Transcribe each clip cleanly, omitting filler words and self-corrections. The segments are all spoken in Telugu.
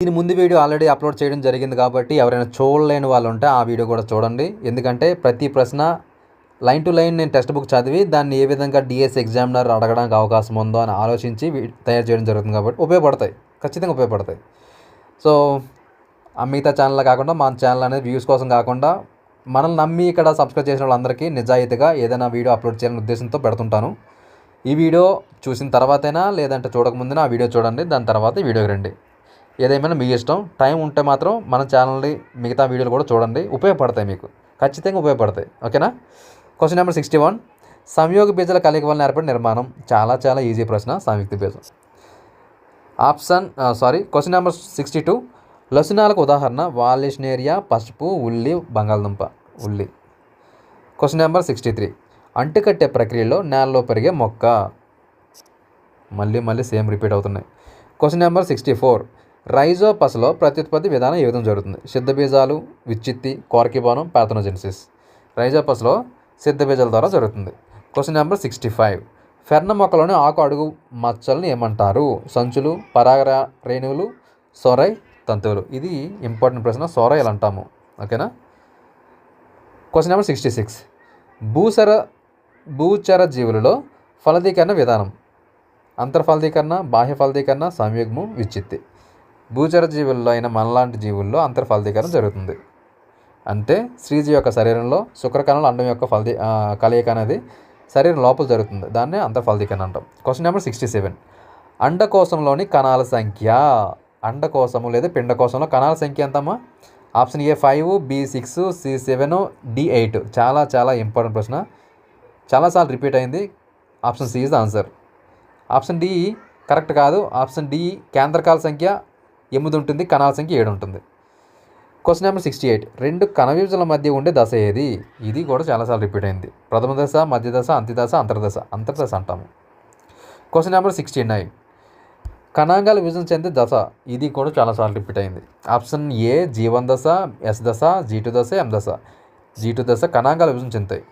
దీని ముందు వీడియో ఆల్రెడీ అప్లోడ్ చేయడం జరిగింది కాబట్టి ఎవరైనా చూడలేని వాళ్ళు ఉంటే ఆ వీడియో కూడా చూడండి. ఎందుకంటే ప్రతి ప్రశ్న లైన్ టు లైన్ నేను టెక్స్ట్ బుక్ చదివి దాన్ని ఏ విధంగా డిఎస్ ఎగ్జామినర్ అడగడానికి అవకాశం ఉందో అని ఆలోచించి తయారు చేయడం జరుగుతుంది కాబట్టి ఉపయోగపడతాయి, ఖచ్చితంగా ఉపయోగపడతాయి. సో ఆ మిగతా ఛానల్ కాకుండా మన ఛానల్ అనేది వ్యూస్ కోసం కాకుండా మనల్ని నమ్మి ఇక్కడ సబ్స్క్రైబ్ చేసిన వాళ్ళందరికీ నిజాయితీగా ఏదైనా వీడియో అప్లోడ్ చేయాలనే ఉద్దేశంతో పెడుతుంటాను. ఈ వీడియో చూసిన తర్వాతైనా లేదంటే చూడకముందునా ఆ వీడియో చూడండి, దాని తర్వాత ఈ వీడియోకి రండి. ఏదేమైనా మీ ఇష్టం. టైం ఉంటే మాత్రం మన ఛానల్ని మిగతా వీడియోలు కూడా చూడండి, ఉపయోగపడతాయి, మీకు ఖచ్చితంగా ఉపయోగపడతాయి. ఓకేనా? క్వశ్చన్ నెంబర్ 61, సంయోగ బీజాల కలయిక వలన ఏర్పడిన నిర్మాణం. చాలా ఈజీ ప్రశ్న, సంయుక్త బీజం. క్వశ్చన్ నెంబర్ 62, లసునాలకు ఉదాహరణ వాలిష్నేరియా, పసుపు, ఉల్లి, బంగాళదుంప. ఉల్లి. క్వశ్చన్ నెంబర్ 63, అంటుకట్టే ప్రక్రియలో నేలలో పెరిగే మొక్క. మళ్ళీ సేమ్ రిపీట్ అవుతున్నాయి. క్వశ్చన్ నెంబర్ 64, రైజోపస్లో ప్రత్యుత్పత్తి విధానం ఏ విధంగా జరుగుతుంది? సిద్ధబీజాలు, విచ్చిత్తి, కోర్కిబానం, పార్థనోజెనిసిస్. రైజోపస్లో సిద్ధబీజాల ద్వారా జరుగుతుంది. క్వశ్చన్ నెంబర్ 65, ఫెర్న మొక్కలోని ఆకు అడుగు మచ్చలను ఏమంటారు? సంచులు, పరాగ రేణువులు, సొరై, తంతువులు. ఇది ఇంపార్టెంట్ ప్రశ్న, సొరైలు అంటాము. ఓకేనా? క్వశ్చన్ నెంబర్ 66, భూచర జీవులలో ఫలదీకరణ విధానం. అంతర్ఫలదీకరణ, బాహ్య ఫలదీకరణ, సంయుగ్మం, విచ్చిత్తి. భూచర జీవుల్లో అయిన మనలాంటి జీవుల్లో అంతర్ఫలదీకరణ జరుగుతుంది. అంటే స్త్రీజీవి యొక్క శరీరంలో శుక్రకణాలు అండం యొక్క కలయిక అనేది శరీరం లోపల జరుగుతుంది, దాన్నే అంతర్ఫలదీకరణ అంటాం. క్వశ్చన్ నెంబర్ 67, అండకోశంలోని కణాల సంఖ్య. అండకోశము లేదా పిండకోశంలో కణాల సంఖ్య ఎంతమ్మా? Option A 5, B 6, C 7, D 8. చాలా ఇంపార్టెంట్ ప్రశ్న, చాలాసార్లు రిపీట్ అయింది. Option C is the answer. Option D correct కాదు. ఆప్షన్ డి కేంద్రకాల సంఖ్య 8 ఉంటుంది, కణాల సంఖ్య 7 ఉంటుంది. క్వశ్చన్ నెంబర్ 68, రెండు కణ విభజనల మధ్య ఉండే దశ ఏది? ఇది కూడా చాలాసార్లు రిపీట్ అయింది. ప్రథమ దశ, మధ్య దశ, అంత్యదశ, అంతర్దశ అంటాము. క్వశ్చన్ నెంబర్ 69, కణాంగాలు విభజన చెందే దశ. ఇది కూడా చాలాసార్లు రిపీట్ అయింది. ఆప్షన్ ఏ G1 దశ, ఎస్ దశ, G2 దశ, ఎం దశ. G2 దశ కణాంగాలు విభజన చెందుతాయి.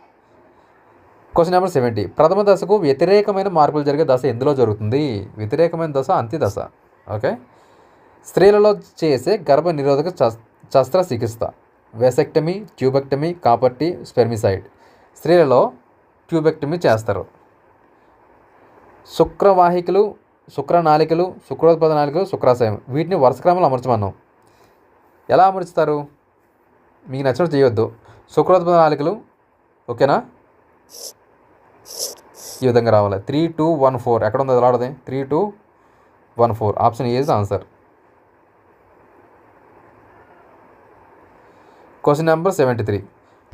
క్వశ్చన్ నెంబర్ 70, ప్రథమ దశకు వ్యతిరేకమైన మార్పులు జరిగే దశ ఎందులో జరుగుతుంది? వ్యతిరేకమైన దశ అంత్యదశ. ఓకే. స్త్రీలలో చేసే గర్భ నిరోధక శస్త్రచికిత్స. Vasectomy, tubectomy, copper T, spermicide. స్త్రీలలో ట్యూబెక్టమీ చేస్తారు. శుక్రవాహికలు, శుక్రనాళికలు, శుక్రోత్పద నాళికలు, శుక్రాశయం. వీటిని వరుస క్రమంలో అమర్చమన్నాం. ఎలా అమర్చుతారు? మీకు నచ్చినట్టు చేయొద్దు. శుక్రోత్పద నాళికలు, ఓకేనా, ఈ విధంగా రావాలి. 3, 2, 1, 4. ఎక్కడ ఉంది? అది రావడది. 3, 2, 1, 4. Option A is answer. Question number 73,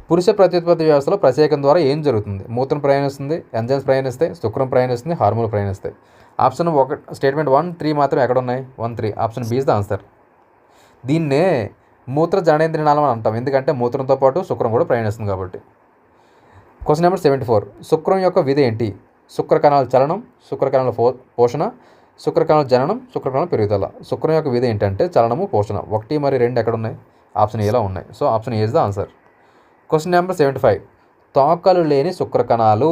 పురుష ప్రత్యుత్పత్తి వ్యవస్థలో ప్రత్యేకం ద్వారా ఏం జరుగుతుంది? మూత్రం ప్రయాణిస్తుంది, ఎంజైమ్స్ ప్రయాణిస్తాయి, శుక్రం ప్రయాణిస్తుంది, హార్మోన్లు ప్రయాణిస్తాయి. ఆప్షన్ 1 స్టేట్మెంట్ 1, 3 మాత్రం ఎక్కడ ఉన్నాయి? 1, 3. Option B is the answer. దీన్నే మూత్ర జననేంద్రియ నాళం అని అంటాం, ఎందుకంటే మూత్రంతో పాటు శుక్రం కూడా ప్రయాణిస్తుంది కాబట్టి. క్వశ్చన్ నెంబర్ 74, శుక్రం యొక్క విధి ఏంటి? శుక్రకణాల చలనం, శుక్రకణాల పోషణ, శుక్రకణాల జననం, శుక్రకణాల పెరుగుదల. శుక్రం యొక్క విధి ఏంటంటే చలనము, పోషణ. 1 మరియు 2 ఎక్కడ ఉన్నాయి? ఆప్షన్ ఏలో ఉన్నాయి. So option A is the answer. Question number 75, తోకలు లేని శుక్రకణాలు.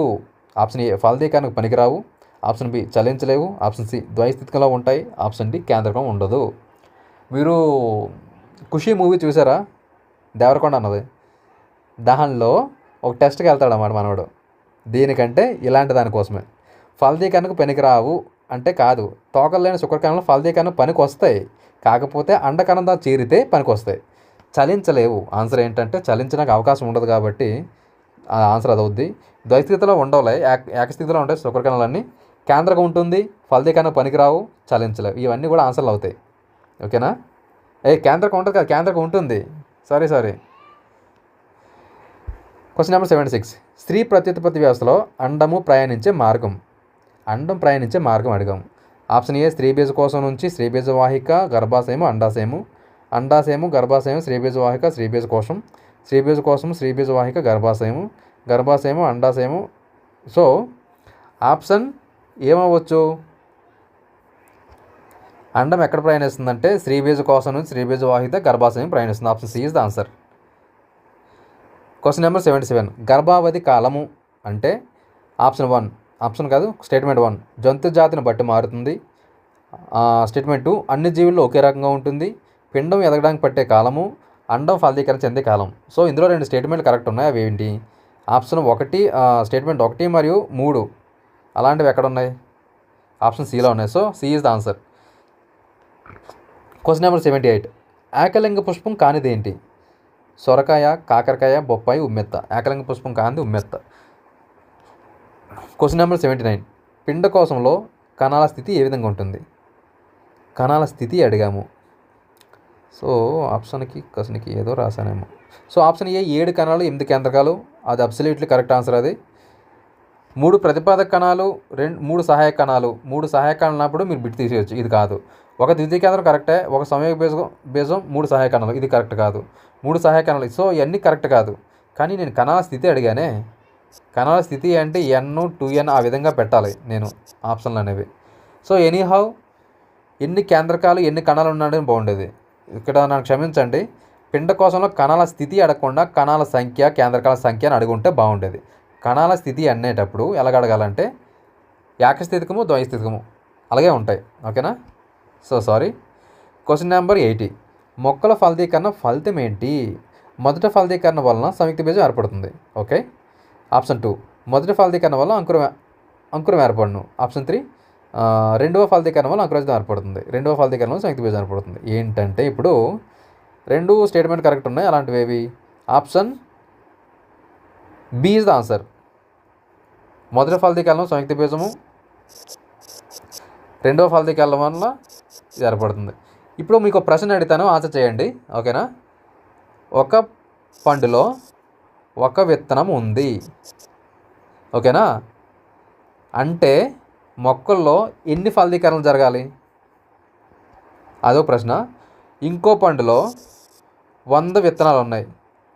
ఆప్షన్ ఏ ఫలదీకరణకు పనికిరావు, ఆప్షన్ బి చలించలేవు, ఆప్షన్ సి ద్వైస్థితికంలో ఉంటాయి, ఆప్షన్ డి కేంద్రకం ఉండదు. మీరు ఖుషి మూవీ చూసారా? దేవరకొండ అన్నది. దానిలో ఒక టెస్ట్కి వెళ్తాడన్నమాట మనవాడు. దీనికంటే ఇలాంటి దానికోసమే. ఫలదీకరణకు పనికిరావు అంటే కాదు, తోకలు లేని శుక్రకణాలు ఫలదీకరణ పనికి వస్తాయి, కాకపోతే అండకణంతో చేరితే పనికి వస్తాయి. చలించలేవు ఆన్సర్ ఏంటంటే చలించడానికి అవకాశం ఉండదు కాబట్టి ఆన్సర్ అది అవుద్ది. ద్వైస్థితిలో ఉండవులే, ఏకస్థితిలో ఉంటాయి శుక్రకణాలన్నీ. కేంద్రకం ఉంటుంది, ఫలదీకరణ పనికిరావు, చలించలేవు. ఇవన్నీ కూడా ఆన్సర్లు అవుతాయి. ఓకేనా? కేంద్రకం ఉంటుంది కదా, కేంద్రకం ఉంటుంది. సారీ. క్వశ్చన్ నెంబర్ 76, స్త్రీ ప్రత్యుత్పత్తి వ్యవస్థలో అండం ప్రయాణించే మార్గం అడిగాం. ఆప్షన్ ఏ స్త్రీబీజ కోశం నుంచి స్త్రీబీజ వాహిక, గర్భాశయము, అండాశయము. అండాశయము, గర్భాశయం, స్త్రీబీజ వాహిక, స్త్రీబీజ కోశం, స్త్రీబీజ కోశము, స్త్రీబీజ వాహిక, గర్భాశయము, అండాశయము. So option ఏమవ్వచ్చు? అండం ఎక్కడ ప్రయాణిస్తుందంటే స్త్రీబీజ కోశం నుంచి స్త్రీబీజ వాహిక, గర్భాశయం ప్రయాణిస్తుంది. Option C is the answer. Question number 77, గర్భావధి కాలము అంటే ఆప్షన్ 1, ఆప్షన్ కాదు, స్టేట్మెంట్ 1, జంతు జాతిని బట్టి మారుతుంది. స్టేట్మెంట్ 2 అన్ని జీవుల్లో ఒకే రకంగా ఉంటుంది. పిండం ఎదగడానికి పట్టే కాలము, అండం ఫలదీకరణ చెందే కాలం. సో ఇందులో 2 స్టేట్మెంట్లు కరెక్ట్ ఉన్నాయి. అవి ఏంటి? ఆప్షన్ 1 స్టేట్మెంట్ 1 మరియు 3 అలాంటివి ఎక్కడ ఉన్నాయి? ఆప్షన్ సిలో ఉన్నాయి. So C is the answer. Question number 78. ఏకలింగ పుష్పం కానిదేంటి? సొరకాయ, కాకరకాయ, బొప్పాయి, ఉమ్మెత్త. ఏకలింగ పుష్పం కానిది ఉమ్మెత్త. Question number 79. పిండకోశంలో కణాల స్థితి ఏ విధంగా ఉంటుంది? కణాల స్థితి అడిగాము. సో క్వశ్చన్కి ఏదో రాశానేమో. సో ఆప్షన్ ఏ 7 కణాలు 8 కేంద్రకాలు. అది అబ్సల్యూట్లీ కరెక్ట్ ఆన్సర్. అది 3 ప్రతిపాదక కణాలు, 3 సహాయక కణాలు. 3 సహాయక కణాలు అన్నప్పుడు మీరు బిట్ తీసేయచ్చు. ఇది కాదు. ఒక ద్వితీయ కేంద్రం కరెక్టే, ఒక సంయోగ బేజం 3 సహాయక కణాలు. ఇది కరెక్ట్ కాదు. 3 సహాయక కణాలు. సో ఇవన్నీ కరెక్ట్ కాదు. కానీ నేను కణాల స్థితి అడిగానే. కణాల స్థితి అంటే N 2N ఆ విధంగా పెట్టాలి నేను ఆప్షన్లు అనేవి. సో ఎనీహౌ ఎన్ని కేంద్రకాలు ఎన్ని కణాలు ఉన్నాడని బాగుండేది. ఇక్కడ నాకు క్షమించండి, పిండకోశంలో కణాల స్థితి అడగకుండా కణాల సంఖ్య, కేంద్రకాల సంఖ్య అని అడుగుంటే బాగుండేది. కణాల స్థితి అనేటప్పుడు ఎలాగ అడగాలంటే ఏకస్థితికము, ద్వైస్థితికము అలాగే ఉంటాయి. ఓకేనా? So sorry. Question number 80. మొక్కల ఫలదీకరణ ఫలితం ఏంటి? మొదట ఫలదీకరణ వలన సంయుక్త బీజం ఏర్పడుతుంది. ఓకే. ఆప్షన్ 2 మొదటి ఫలదీకరణ వల్ల అంకురం ఏర్పడును. ఆప్షన్ 3 రెండవ ఫలదీకరణ వల్ల అంకురాజం ఏర్పడుతుంది. రెండవ ఫలదీకరణ వల్ల సంయుక్త బీజం ఏర్పడుతుంది. ఏంటంటే ఇప్పుడు 2 స్టేట్మెంట్ కరెక్ట్ ఉన్నాయి. అలాంటివి ఏవి? Option B is the answer. మొదటి ఫలదీకరణం సంయుక్త బీజము, రెండవ ఫలదీకరణం వల్ల ఇది ఏర్పడుతుంది. ఇప్పుడు మీకు ప్రశ్న అడుగుతాను, ఆన్సర్ చేయండి. ఓకేనా? ఒక పండులో ఒక విత్తనం ఉంది. ఓకేనా? అంటే మొక్కల్లో ఎన్ని ఫలదీకరణలు జరగాలి? అదో ప్రశ్న. ఇంకో పండులో 100 విత్తనాలు ఉన్నాయి.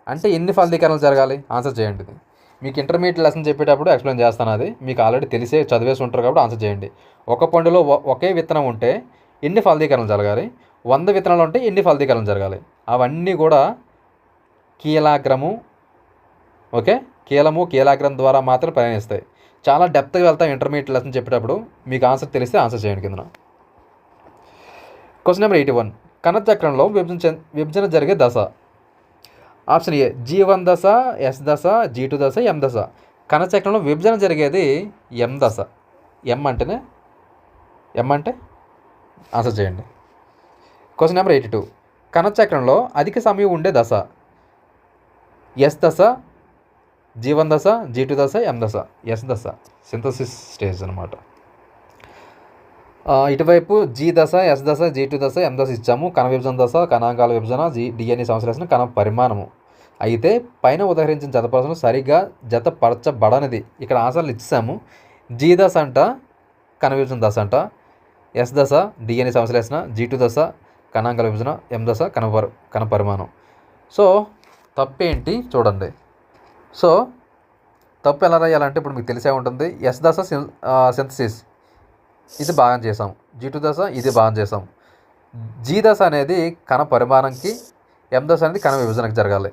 అంటే ఎన్ని ఫలదీకరణలు జరగాలి? ఆన్సర్ చేయండి. ఇది మీకు ఇంటర్మీడియట్ లెసన్ చెప్పేటప్పుడు ఎక్స్ప్లెయిన్ చేస్తాను. అది మీకు ఆల్రెడీ తెలిసే చదివేసి ఉంటారు కాబట్టి ఆన్సర్ చేయండి. ఒక పండులో ఒకే విత్తనం ఉంటే ఎన్ని ఫలదీకరణలు జరగాలి? 100 విత్తనాలు ఉంటే ఎన్ని ఫలదీకరణలు జరగాలి? అవన్నీ కూడా కీలాగ్రము, ఓకే, కీలాగ్రం ద్వారా మాత్రం ప్రయాణిస్తాయి. చాలా డెప్త్గా వెళ్తాం ఇంటర్మీడియట్ లెసన్ చెప్పేటప్పుడు. మీకు ఆన్సర్ తెలిస్తే ఆన్సర్ చేయండి కింద. Question number 81. కణచక్రంలో విభజన జరిగే దశ. ఆప్షన్ ఏ G1 దశ, S దశ, G2 దశ, M దశ. కణచక్రంలో విభజన జరిగేది M దశ. M అంటే ఆన్సర్ చేయండి. Question number 82. కణచక్రంలో అధిక సమయం ఉండే దశ. S దశ, G1 దశ, G2 దశ, M దశ. S దశ సింథసిస్ స్టేజ్ అనమాట. ఇటువైపు G దశ, S దశ, G2 దశ, M దశ ఇచ్చాము. కణ విభజన దశ, కణాంగాల విభజన, DNA సంశ్లేషణ, కణ పరిమాణము. అయితే పైన ఉదహరించిన జతపరచడం సరిగ్గా జతపరచబడనిది. ఇక్కడ ఆన్సర్లు ఇచ్చాము. G దశ అంట కణ విభజన దశ అంట, S దశ DNA సంశ్లేషణ, G2 దశ కణాంగాల విభజన, M దశ కణ పరిమాణం. సో తప్పేంటి చూడండి. సో తప్పు ఎలా రాయాలంటే ఇప్పుడు మీకు తెలిసే ఉంటుంది. S దశ సింథసిస్, ఇది బాగా చేసాం. G2 దశ ఇది బాగా చేసాం. G దశ అనేది కణ పరిమాణంకి, M దశ అనేది కణ విభజనకి జరగాలి.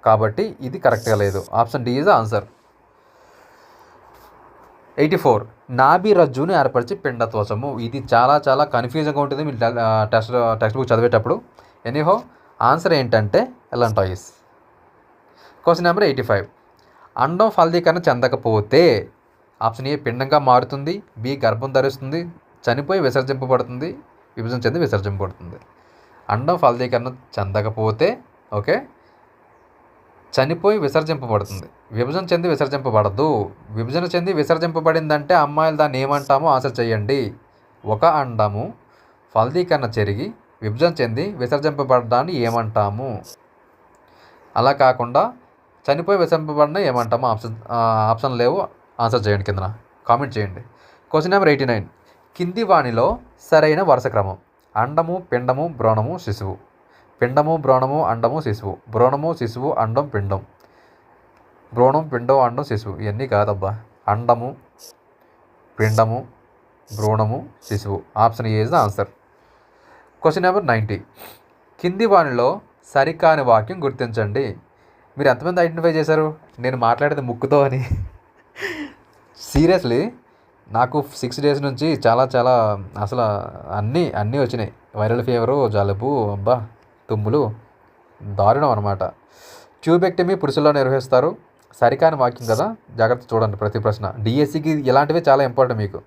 కాబట్టి ఇది కరెక్ట్గా లేదు. Option D is answer. 84. నాభి రజ్జును ఏర్పరిచి పిండత్వచము. ఇది చాలా చాలా కన్ఫ్యూజన్గా ఉంటుంది మీరు టెక్స్ట్ బుక్ చదివేటప్పుడు. ఎనీహో ఆన్సర్ ఏంటంటే ఎలంటాయిస్. Question number 85. అండం ఫలదీకరణ చెందకపోతే ఆప్షన్ ఏ పిండంగా మారుతుంది, బి గర్భం ధరిస్తుంది, చనిపోయి విసర్జింపబడుతుంది, విభజన చెంది విసర్జింపబడుతుంది. అండం ఫలదీకరణ చెందకపోతే ఓకే, చనిపోయి విసర్జింపబడుతుంది, విభజన చెంది విసర్జింపబడదు. విభజన చెంది విసర్జింపబడిందంటే అమ్మాయిలు దాన్ని ఏమంటామో ఆన్సర్ చేయండి. ఒక అండము ఫలదీకరణ జరిగి విభజన చెంది విసర్జింపబడడాన్ని ఏమంటాము? అలా కాకుండా చనిపోయి విసర్జింపబడిన ఏమంటాము? ఆప్షన్ లేవు. ఆన్సర్ చేయండి, కింద కామెంట్ చేయండి. Question number 89. కింది వాణిలో సరైన వరుస క్రమం. అండము, పిండము, భ్రూణము, శిశువు. పిండము, భ్రూణము, అండము, శిశువు. భ్రూణము, శిశువు, అండం, పిండం. భ్రూణం, పిండం, అండం, శిశువు. ఇవన్నీ కాదబ్బా. అండము, పిండము, భ్రూణము, శిశువు. Option A is the answer. Question number 90. కింది వాణిలో సరికాని వాక్యం గుర్తించండి. మీరు ఎంతమంది ఐడెంటిఫై చేశారు నేను మాట్లాడేది ముక్కుతో అని? సీరియస్లీ నాకు 6 డేస్ నుంచి చాలా చాలా అసలు అన్నీ వచ్చినాయి. వైరల్ ఫీవరు, జలుబు, అబ్బా తుమ్ములు దారుణం అనమాట. ట్యూబెక్టమీ పురుషుల్లో నిర్వహిస్తారు. సరికాని వాక్యం కదా, జాగ్రత్త చూడండి ప్రతి ప్రశ్న. డిఎస్సికి ఇలాంటివి చాలా ఇంపార్టెంట్ మీకు.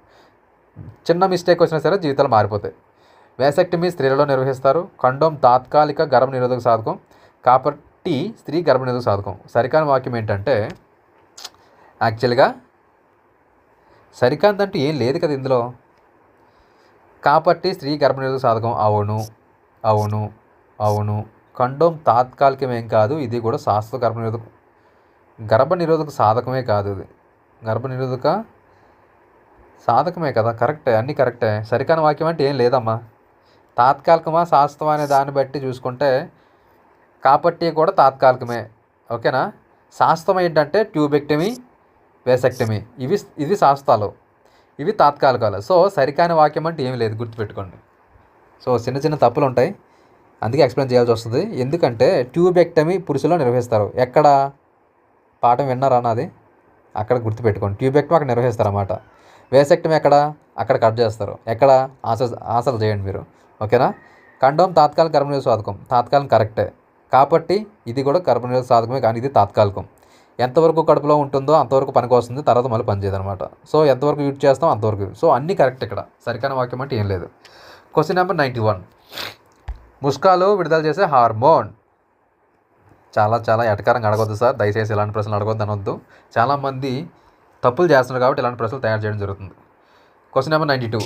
చిన్న మిస్టేక్ వచ్చినా సరే జీవితాలు మారిపోతాయి. వేసెక్టమీ స్త్రీలలో నిర్వహిస్తారు. కండోమ్ తాత్కాలిక గర్భ నిరోధక సాధకం కాబట్టి స్త్రీ గర్భ నిరోధక సాధకం. సరికాని వాక్యం ఏంటంటే యాక్చువల్గా సరికాందంటూ ఏం లేదు కదా ఇందులో. కాబట్టి స్త్రీ గర్భ నిరోధక సాధకం అవును అవును అవును. కండోమ్ తాత్కాలికమేం కాదు, ఇది కూడా శాశ్వత గర్భ నిరోధక సాధకమే కాదు, ఇది గర్భ నిరోధక సాధకమే కదా. కరెక్టే, అన్నీ కరెక్టే. సరికాని వాక్యం అంటే ఏం లేదమ్మా. తాత్కాలికమా శాశ్వతమా అనే దాన్ని బట్టి చూసుకుంటే కాబట్టి కూడా తాత్కాలికమే, ఓకేనా. శాశ్వతం ఏంటంటే ట్యూబెక్టమీ, వేసెక్టమీ, ఇవి శాశ్వతాలు, ఇవి తాత్కాలికాలు. సో సరికాని వాక్యం అంటే ఏమి లేదు, గుర్తుపెట్టుకోండి. సో చిన్న చిన్న తప్పులు ఉంటాయి, అందుకే ఎక్స్ప్లెయిన్ చేయాల్సి వస్తుంది. ఎందుకంటే ట్యూబెక్టమీ పురుషుల్లో నిర్వహిస్తారు. ఎక్కడ పాఠం విన్నారా నాది? అక్కడ గుర్తుపెట్టుకోండి. ట్యూబెక్టమీ అక్కడ నిర్వహిస్తారన్నమాట. వేసెక్టమీ అక్కడ కట్ చేస్తారు. ఎక్కడ ఆన్సర్ చేయండి మీరు, ఓకేనా. కండోమ్ తాత్కాలిక గర్భనిరోధక సాధకం, తాత్కాలికం కరెక్టే. కాబట్టి ఇది కూడా గర్భనిరోధక సాధకమే, కానీ ఇది తాత్కాలికం. ఎంతవరకు కడుపులో ఉంటుందో అంతవరకు పనికి వస్తుంది, తర్వాత మళ్ళీ పనిచేయదు అనమాట. సో ఎంతవరకు యూజ్ చేస్తాం అంతవరకు. సో అన్నీ కరెక్ట్ ఇక్కడ. సరికాని వాక్యం అంటే ఏం లేదు. Question number 91. ముస్కాలు విడుదల చేసే హార్మోన్. చాలా చాలా ఎటకారంగా అడగొద్దు సార్, దయచేసి ఇలాంటి ప్రశ్నలు అడగొద్దు అనొద్దు. చాలామంది తప్పులు చేస్తున్నారు కాబట్టి ఇలాంటి ప్రశ్నలు తయారు చేయడం జరుగుతుంది. Question number 92.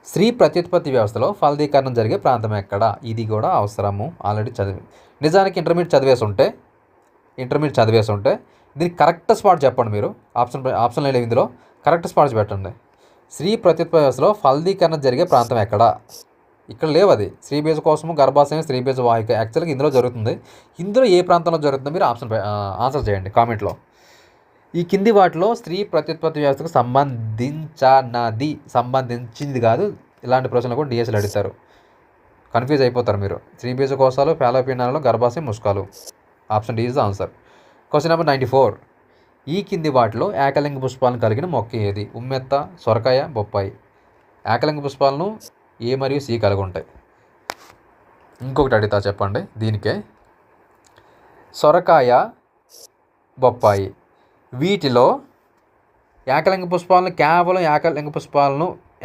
స్త్రీ ప్రత్యుత్పత్తి వ్యవస్థలో ఫలదీకరణం జరిగే ప్రాంతం ఎక్కడ? ఇది కూడా అవసరము, ఆల్రెడీ చదివి. నిజానికి ఇంటర్మీడియట్ చదివేసి ఉంటే దీనికి కరెక్ట్ స్పాట్ చెప్పండి మీరు. ఆప్షన్ లేవు ఇందులో, కరెక్ట్ స్పాట్స్ పెట్టండి. స్త్రీ ప్రత్యుత్పత్తి వ్యవస్థలో ఫలదీకరణం జరిగే ప్రాంతం ఎక్కడ? ఇక్కడ లేవు. అది స్త్రీబీజ కోసము, గర్భాశయం, స్త్రీబీజ వాహిక. యాక్చువల్గా ఇందులో జరుగుతుంది. ఇందులో ఏ ప్రాంతంలో జరుగుతుందో మీరు ఆన్సర్ చేయండి కామెంట్లో. ఈ కింది వాటిలో స్త్రీ ప్రత్యుత్పత్తి వ్యవస్థకు సంబంధించింది కాదు. ఇలాంటి ప్రశ్నలు కూడా డిఎస్ఎల్ అడుగుతారు, కన్ఫ్యూజ్ అయిపోతారు మీరు. స్త్రీబీజ కోశాలు, ఫాలోపినాలలో, గర్భాశయం, ముస్కాలు. Option D is the answer. Question number 94. ఈ కింది వాటిలో ఏకలింగ పుష్పాలను కలిగిన మొక్క ఏది? ఉమ్మెత్త, సొరకాయ, బొప్పాయి. ఏకలింగ పుష్పాలను ఏ మరియు సి కలిగి ఉంటాయి. ఇంకొకటి అడుగుతా చెప్పండి దీనికే. సొరకాయ, బొప్పాయి, వీటిలో ఏకలింగ పుష్పాలను కేవలం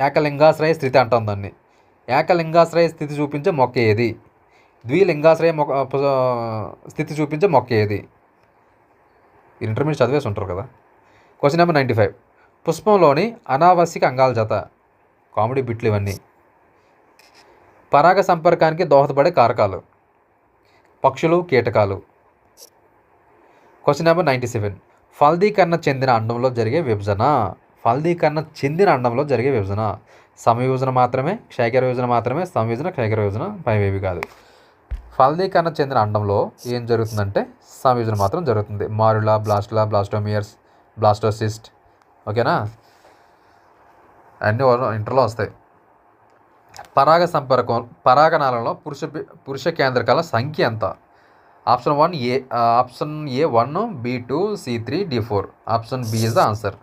ఏకలింగాశ్రయ స్థితి అంటాం దాన్ని. ఏకలింగాశ్రయ స్థితి చూపించే మొక్క ఏది? ద్విలింగాశ్రయ స్థితి చూపించే మొక్క ఏది? ఇంటర్మీడియట్ చదివేసి ఉంటారు కదా. Question number 95. పుష్పంలోని అనావశ్యక అంగాల జత. కామెడీ బిట్లు ఇవన్నీ. పరాగ సంపర్కానికి దోహదపడే కారకాలు. పక్షులు, కీటకాలు. Question number 97. ఫలదీకరణ చెందిన అండంలో జరిగే విభజన. సమవిభజన మాత్రమే, క్షయకర విభజన మాత్రమే. సమవిభజన, క్షయకర విభజన, పైవేవి కాదు. ఫలదీకరణ చెందిన అండంలో ఏం జరుగుతుందంటే సమవిభజన మాత్రం జరుగుతుంది. మారులా, బ్లాస్టులా, బ్లాస్టోమియర్స్, బ్లాస్టోసిస్ట్, ఓకేనా. అన్నీ ఇంటర్లో వస్తాయి. పరాగనాళంలో పురుష కేంద్రకాల సంఖ్య ఎంత? Option A 1, B2, C3, D4. Option B is the answer.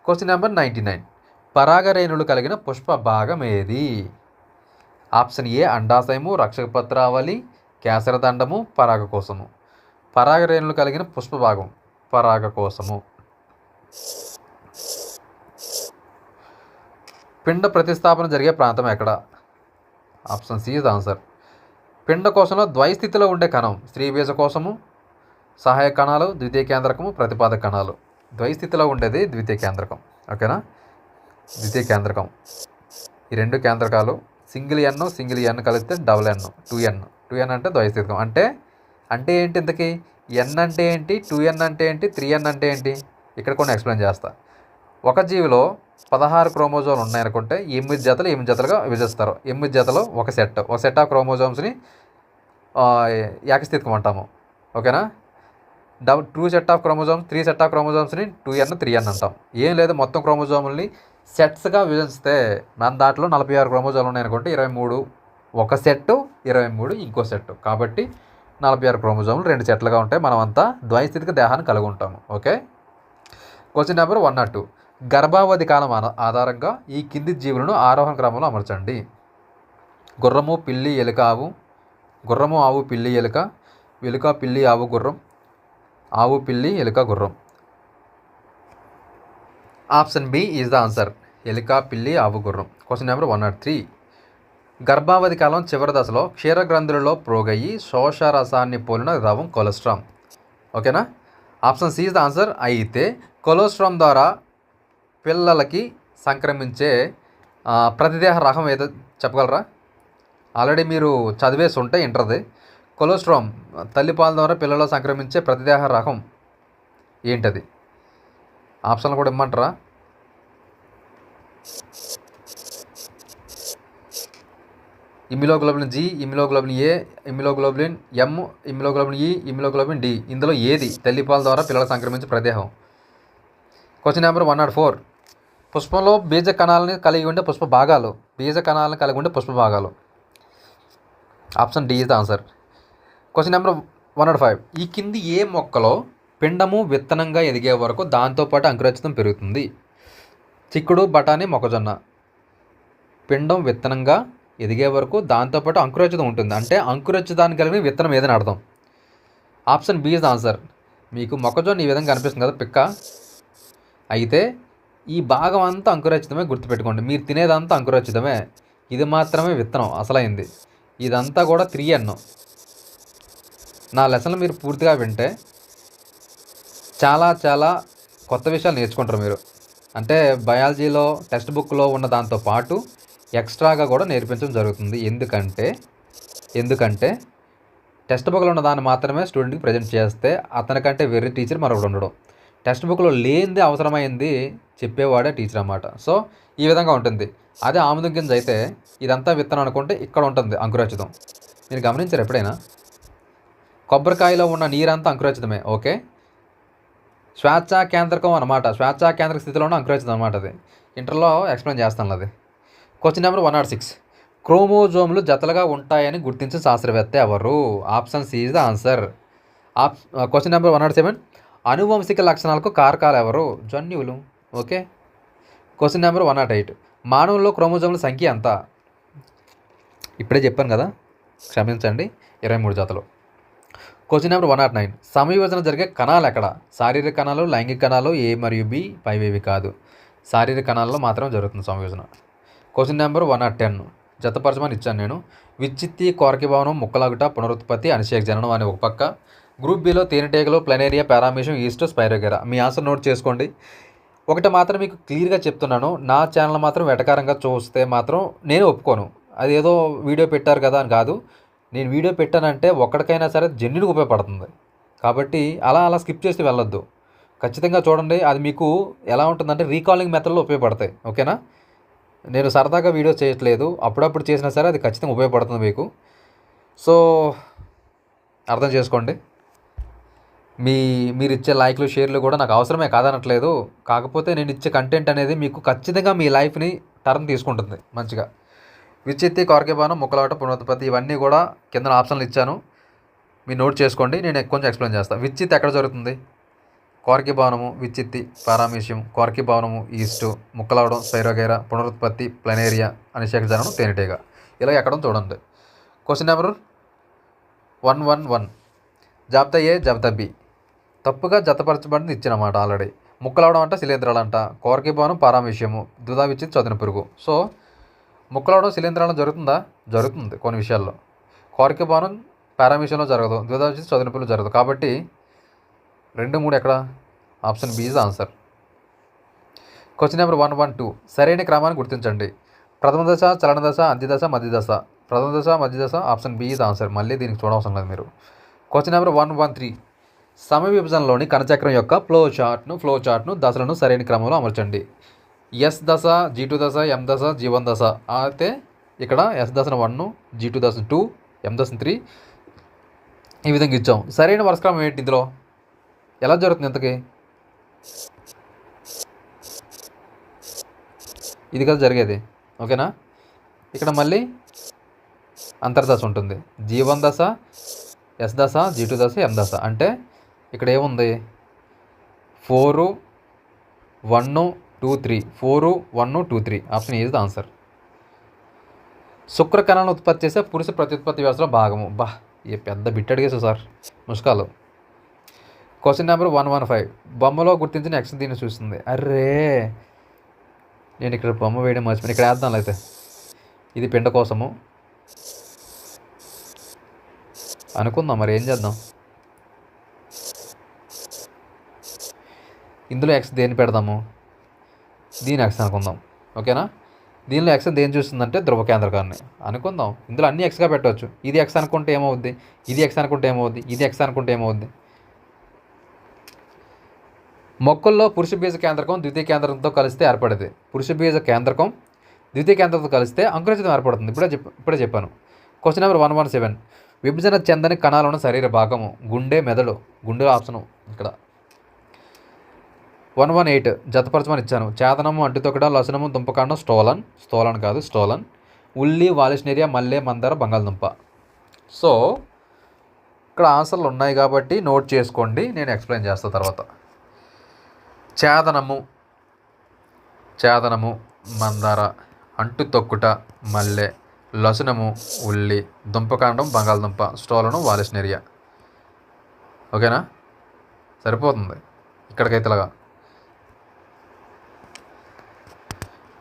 Question number 99. పరాగరేణులు కలిగిన పుష్ప భాగం ఏది? Option A అండాశయము, రక్షకపత్రావళి, కేసరదండము, పరాగకోశము. పరాగరేణులు కలిగిన పుష్ప భాగం పరాగకోశము. పిండ ప్రతిస్థాపన జరిగే ప్రాంతం ఎక్కడ? Option C is the answer. పిండకోశంలో ద్వైస్థితిలో ఉండే కణం. స్త్రీబీజ కోశము, సహాయక కణాలు, ద్వితీయ కేంద్రకము, ప్రతిపాదక కణాలు. ద్వైస్థితిలో ఉండేది ద్వితీయ కేంద్రకం, ఓకేనా. ద్వితీయ కేంద్రకం. ఈ రెండు కేంద్రకాలు సింగిల్ ఎన్ కలిస్తే డబుల్ ఎన్, 2n అంటే ద్వైస్థితికం. అంటే ఏంటి ఇంతకీ? ఎన్ అంటే ఏంటి, 2n అంటే ఏంటి, 3n అంటే ఏంటి? ఇక్కడ కొన్ని ఎక్స్ప్లెయిన్ చేస్తా. ఒక జీవిలో 16 క్రోమోజోమ్లు ఉన్నాయనుకుంటే 8 జతలుగా విభజిస్తారు. 8 జతలు ఒక సెట్ ఆఫ్ క్రోమోజోమ్స్ని ఏకస్థితికం అంటాము, ఓకేనా. 2 set of chromosomes, 3 set of క్రోమోజోమ్స్ని 2n, 3n అంటాం. ఏం లేదు, మొత్తం క్రోమోజోముల్ని సెట్స్గా విభజిస్తే మన దాంట్లో 46 క్రోమోజోమ్లు ఉన్నాయనుకుంటే 23 ఒక సెట్, 23 ఇంకో సెట్. కాబట్టి 46 క్రోమోజోమ్లు 2 సెట్లుగా ఉంటాయి. మనం అంతా ద్వైస్థితిక దేహాన్ని కలిగి ఉంటాము, ఓకే. Question number 102. గర్భావధి కాలం ఆధారంగా ఈ కింది జీవులను ఆరోహణ క్రమంలో అమర్చండి. గుర్రము, పిల్లి, ఎలుక, ఆవు. గుర్రము, ఆవు, పిల్లి, ఎలుక. ఎలుక, పిల్లి, ఆవు, గుర్రం. ఆవు, పిల్లి, ఎలుక, గుర్రం. Option B is the answer. ఎలుక, పిల్లి, ఆవు, గుర్రం. Question number 103. గర్భావధి కాలం చివరి దశలో క్షీరగ్రంథులలో ప్రోగయి శోషరసాన్ని పోలిన ద్రవం కొలెస్ట్రామ్. ఓకేనా? Option C is the answer. అయితే కొలెస్ట్రామ్ ద్వారా పిల్లలకి సంక్రమించే ప్రతిదేహ రకం ఏదో చెప్పగలరా? ఆల్రెడీ మీరు చదివేసి ఉంటే ఇంటర్ది. కొలెస్ట్రామ్ తల్లిపాల ద్వారా పిల్లల్లో సంక్రమించే ప్రతిదేహ రకం ఏంటది? ఆప్షన్లు కూడా ఇమ్మంటారా? ఇమ్యునోగ్లోబులిన్ జి, ఇమ్యునోగ్లోబులిన్ ఏ, ఇమ్యునోగ్లోబులిన్ ఎం, ఇమ్యునోగ్లోబులిన్ ఈ, ఇమ్యునోగ్లోబులిన్ డి. ఇందులో ఏది తల్లిపాల ద్వారా పిల్లలకు సంక్రమించే ప్రదేహం? Question number 104. పుష్పంలో బీజ కణాలను కలిగి ఉండే పుష్ప భాగాలు. బీజ కణాలను కలిగి ఉండే పుష్ప భాగాలు. Option D is the answer. Question number 105. ఈ కింది ఏ మొక్కలో పిండము విత్తనంగా ఎదిగే వరకు దాంతోపాటు అంకురోచితం పెరుగుతుంది? చిక్కుడు, బఠానీ, మొక్కజొన్న. పిండం విత్తనంగా ఎదిగే వరకు దాంతోపాటు అంకురోచితం ఉంటుంది. అంటే అంకురోచితానికి కలిగిన విత్తనం ఏదని అర్థం. Option B is the answer. మీకు మొక్కజొన్న ఈ విధంగా కనిపిస్తుంది కదా పిక్క. అయితే ఈ భాగం అంతా అంకురోచితమే, గుర్తుపెట్టుకోండి. మీరు తినేదంతా అంకురోచితమే, ఇది మాత్రమే విత్తనం అసలైంది. ఇదంతా కూడా 3N. నా లెసన్లు మీరు పూర్తిగా వింటే చాలా చాలా కొత్త విషయాలు నేర్చుకుంటారు మీరు. అంటే బయాలజీలో టెక్స్ట్ బుక్లో ఉన్న దాంతో పాటు ఎక్స్ట్రాగా కూడా నేర్పించడం జరుగుతుంది. ఎందుకంటే టెక్స్ట్ బుక్లో ఉన్న దాన్ని మాత్రమే స్టూడెంట్కి ప్రజెంట్ చేస్తే అతనికంటే వేరే టీచర్ మరొకటి ఉండడం. టెక్స్ట్ బుక్లో లేనిది అవసరమైంది చెప్పేవాడే టీచర్ అన్నమాట. సో ఈ విధంగా ఉంటుంది. అదే ఆముదం గింజ అయితే ఇదంతా విత్తనం అనుకుంటే ఇక్కడ ఉంటుంది అంకురోచితం. మీరు గమనించారు ఎప్పుడైనా? కొబ్బరికాయలో ఉన్న నీరంతా అంకురోచితమే. ఓకే, స్వేచ్ఛా కేంద్రకం అనమాట. స్వేచ్ఛా కేంద్రక స్థితిలోనే అంకురోచితం అనమాట. అది ఇంటర్లో ఎక్స్ప్లెయిన్ చేస్తాను అది. Question number 106. క్రోమోజోములు జతలుగా ఉంటాయని గుర్తించిన శాస్త్రవేత్త ఎవరు? Option C is the answer. Question number 107. అనువంశిక లక్షణాలకు కారకాలు ఎవరు? జన్యువులు. ఓకే. Question number 108. మానవుల్లో క్రోమోజోముల సంఖ్య ఎంత? ఇప్పుడే చెప్పాను కదా, క్షమించండి, 23 జతలు. Question number 109. సమవిభజన జరిగే కణాలు ఎక్కడ? శారీరక కణాలు, లైంగిక కణాలు, ఏ మరియు బి, పైవేవి కాదు. శారీరక కణాల్లో మాత్రమే జరుగుతుంది సమవిభజన. Question number 110. జతపరచమని ఇచ్చాను నేను. విచ్చిత్తి, కోరకిభవనం, ముక్కలాగుట, పునరుత్పత్తి, అనిషేక జననం అనే ఒక పక్క. గ్రూప్ బిలో తేనెటీగలు, ప్లనేరియా, పారామీషియం, ఈస్ట్, స్పైరోగెరా. మీ ఆన్సర్ నోట్ చేసుకోండి. ఒకటి మాత్రం మీకు క్లియర్గా చెప్తున్నాను, నా ఛానల్ మాత్రం వెటకారంగా చూస్తే మాత్రం నేను ఒప్పుకోను. అది ఏదో వీడియో పెట్టారు కదా అని కాదు. నేను వీడియో పెట్టానంటే ఒక్కడికైనా సరే జెన్యున్గా ఉపయోగపడుతుంది. కాబట్టి అలా స్కిప్ చేసి వెళ్ళొద్దు. ఖచ్చితంగా చూడండి. అది మీకు ఎలా ఉంటుందంటే రీకాలింగ్ మెథడ్లో ఉపయోగపడతాయి. ఓకేనా? నేను సరదాగా వీడియో చేయట్లేదు, అప్పుడప్పుడు చేసినా సరే అది ఖచ్చితంగా ఉపయోగపడుతుంది మీకు. సో అర్థం చేసుకోండి. మీరు ఇచ్చే లైక్లు, షేర్లు కూడా నాకు అవసరమే, కాదనట్లేదు. కాకపోతే నేను ఇచ్చే కంటెంట్ అనేది మీకు ఖచ్చితంగా మీ లైఫ్ని టర్న్ తీసుకుంటుంది మంచిగా. విచ్చిత్తి, కోరకిభవనం, ముక్కలాట, పునరుత్పత్తి ఇవన్నీ కూడా కింద ఆప్షన్లు ఇచ్చాను, మీరు నోట్ చేసుకోండి. నేను కొంచెం ఎక్స్ప్లెయిన్ చేస్తాను. విచ్చిత్తి ఎక్కడ జరుగుతుంది? కోరకిభవనము, విచ్చిత్తి, పారామీషియం, కోరకిభవనము, ఈస్ట్, ముక్కలవడం, స్పైరోగైరా, పునరుత్పత్తి, ప్లనేరియా, అనిషేక జననం, తేనెటీగ. ఇలా ఎక్కడ చూడండి. Question number 111. జాబితా ఏ, జాబితా బి. తప్పుగా జతపరచబడింది ఇచ్చినమాట ఆల్రెడీ. ముక్కలవడం అంటే శిలీంధ్రాలు అంట, కోరకిభవనం పారామీషియము, దుదా విచ్చిత్తి చదును పురుగు. సో ముక్కలవడం శిలీంధ్రాలు జరుగుతుందా? జరుగుతుంది కొన్ని విషయాల్లో. కోరకిభవనం పారామీషియంలో జరగదు, దుదా విచ్చిత్తి చదును పురుగు జరగదు. కాబట్టి 2, 3 ఎక్కడ? Option B is answer. Question number 112. సరైన క్రమాన్ని గుర్తించండి. ప్రథమ దశ, చలన దశ, అంత్యదశ, మధ్య దశ. ప్రథమ దశ, మధ్య దశ. Option B is answer. మళ్ళీ దీనికి చూడవసరం లేదు మీరు. Question number 113. సమవిభజనలోని కణచక్రం యొక్క ఫ్లో చార్ట్ను దశలను సరైన క్రమంలో అమర్చండి. ఎస్ దశ, G2 దశ, M దశ, G1 దశ. అయితే ఇక్కడ ఎస్ దశను 1, G2 దశను 2, M దశను 3 ఈ విధంగా ఇచ్చాం. సరైన వరుస క్రమం ఏంటి? ఇందులో ఎలా జరుగుతుంది ఇంతకీ? ఇది కదా జరిగేది. ఓకేనా? ఇక్కడ మళ్ళీ అంతర్దశ ఉంటుంది. G1 దశ, ఎస్ దశ, G2 దశ, M దశ. అంటే ఇక్కడ ఏముంది? 4, 1, 2 3 4 1 2 3 ఆప్షన్ ఈజ్ ద ఆన్సర్. శుక్ర కణాలను ఉత్పత్తి చేసే పురుష ప్రత్యుత్పత్తి వ్యవస్థలో భాగము. ఈ పెద్ద బిట్ అడిగేసా సార్ ముష్కాలు. Question number 115. బొమ్మలో గుర్తించిన ఎక్స్ దీన్ని చూస్తుంది. అర్రే నేను ఇక్కడ బొమ్మ వేయడం మర్చిపోయాను. ఇక్కడ వేద్దాం అయితే. ఇది పిండ కోసము అనుకుందాం, మరి ఏం చేద్దాం. ఇందులో ఎక్స్ దేన్ని పెడదాము? దీని ఎక్స్ అనుకుందాం, ఓకేనా. దీనిలో ఎక్స్ దేని చూస్తుందంటే ధ్రువ కేంద్రకాన్ని అనుకుందాం. ఇందులో అన్ని ఎక్స్గా పెట్టవచ్చు. ఇది ఎక్స్ అనుకుంటే ఏమవుద్ది, ఇది ఎక్స్ అనుకుంటే ఏమవుద్ది, ఇది ఎక్స్ అనుకుంటే ఏమవుద్ది. మొక్కల్లో పురుష బీజ కేంద్రకం ద్వితీయ కేంద్రంతో కలిస్తే ఏర్పడేది. పురుష బీజ కేంద్రకం ద్వితీయ కేంద్రంతో కలిస్తే అంకురచితం ఏర్పడుతుంది. ఇప్పుడే చెప్పాను. Question number 117. విభజన చెందని కణాలను శరీర భాగము. గుండె, మెదడు. గుండె ఆప్షను ఇక్కడ. 118. జతపరచమని ఇచ్చాను. చేతనము, అంటుతొక్కడ, లసనము, దుంపకాండం, స్టోలన్. ఉల్లి, వాలిస్నేరియా, మల్లె, మందార, బంగాళదుంప. సో ఇక్కడ ఆన్సర్లు ఉన్నాయి కాబట్టి నోట్ చేసుకోండి, నేను ఎక్స్ప్లెయిన్ చేస్తాను తర్వాత. చేదనము మందార, అంటుతొక్కుట మల్లె, లసునము ఉల్లి, దుంపకాండం బంగాళదుంప, స్టోలను వాలిస్నేరియా. ఓకేనా, సరిపోతుంది ఇక్కడికైతే ఇలాగా.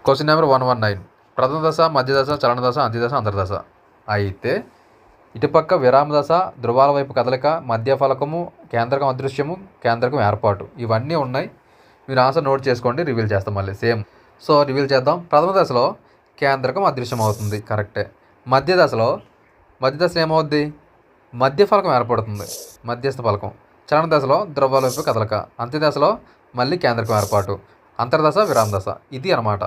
Question number 119. ప్రథమ దశ, మధ్య దశ, చలన దశ, అంత్యదశ, అంతర్దశ. అయితే ఇటుపక్క విరామ దశ, ధృవాల వైపు కదలిక, మధ్య ఫలకము, కేంద్రకం అదృశ్యము, కేంద్రకం ఏర్పాటు, ఇవన్నీ ఉన్నాయి. మీరు ఆన్సర్ నోట్ చేసుకోండి, రివీల్ చేస్తాం మళ్ళీ సేమ్. సో రివీల్ చేద్దాం. ప్రథమ దశలో కేంద్రకం అదృశ్యం అవుతుంది, కరెక్టే. మధ్య దశలో ఏమవుద్ది? మధ్య ఫలకం ఏర్పడుతుంది, మధ్యస్థ ఫలకం. చలన దశలో ధృవాల వైపు కదలిక, అంత్యదశలో మళ్ళీ కేంద్రకం ఏర్పాటు, అంతర్దశ, విరామ దశ. ఇది అనమాట.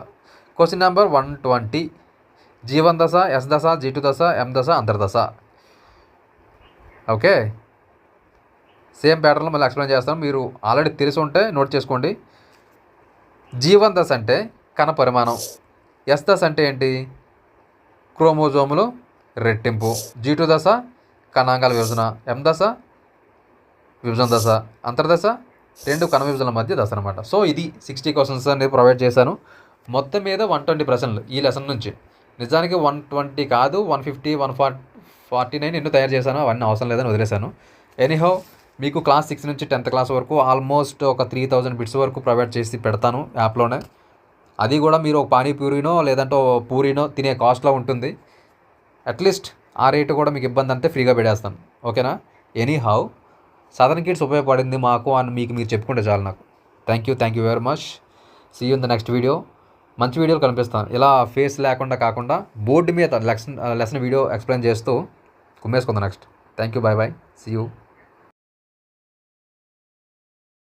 Question number 120. G1 దశ, S దశ, G2 దశ, M దశ, అంతర్దశ. ఓకే, సేమ్ ప్యాటర్న్లో మళ్ళీ ఎక్స్ప్లెయిన్ చేస్తాను. మీరు ఆల్రెడీ తెలిసి ఉంటే నోట్ చేసుకోండి. G1 దశ అంటే కణ పరిమాణం. S దశ అంటే ఏంటి? క్రోమోజోములు రెట్టింపు. G2 దశ కణాంగాల విభజన. M దశ విభజన దశ. అంతర్దశ 2 కణ విభజనల మధ్య దశ అనమాట. సో ఇది 60 క్వశ్చన్స్ అనేది ప్రొవైడ్ చేశాను. మొత్తం మీద 120 ప్రశ్నలు ఈ లెసన్ నుంచి. నిజానికి 120 కాదు, 150, 149 ఎన్నో తయారు చేశాను. అవన్నీ అవసరం లేదని వదిలేశాను. ఎనీహౌ మీకు క్లాస్ 6 నుంచి 10th క్లాస్ వరకు ఆల్మోస్ట్ ఒక 3000 బిట్స్ వరకు ప్రొవైడ్ చేసి పెడతాను యాప్లోనే. అది కూడా మీరు ఒక పానీపూరినో లేదంటే పూరినో తినే కాస్ట్లో ఉంటుంది. అట్లీస్ట్ ఆ రేటు కూడా మీకు ఇబ్బంది అంటే ఫ్రీగా పెడేస్తాను, ఓకేనా. ఎనీహౌ సాధారణ కిట్స్ ఉపయోగపడింది మాకు అని మీరు చెప్పుకుంటే చాలు నాకు. Thank you very much. See you in the next video. మంచి వీడియోలు కనిపిస్తాను. ఇలా ఫేస్ లేకుండా కాకుండా బోర్డు మీద లెసన్ వీడియో ఎక్స్ప్లెయిన్ చేస్తూ కుమ్మేసుకుందాం next. Thank you, bye. See you.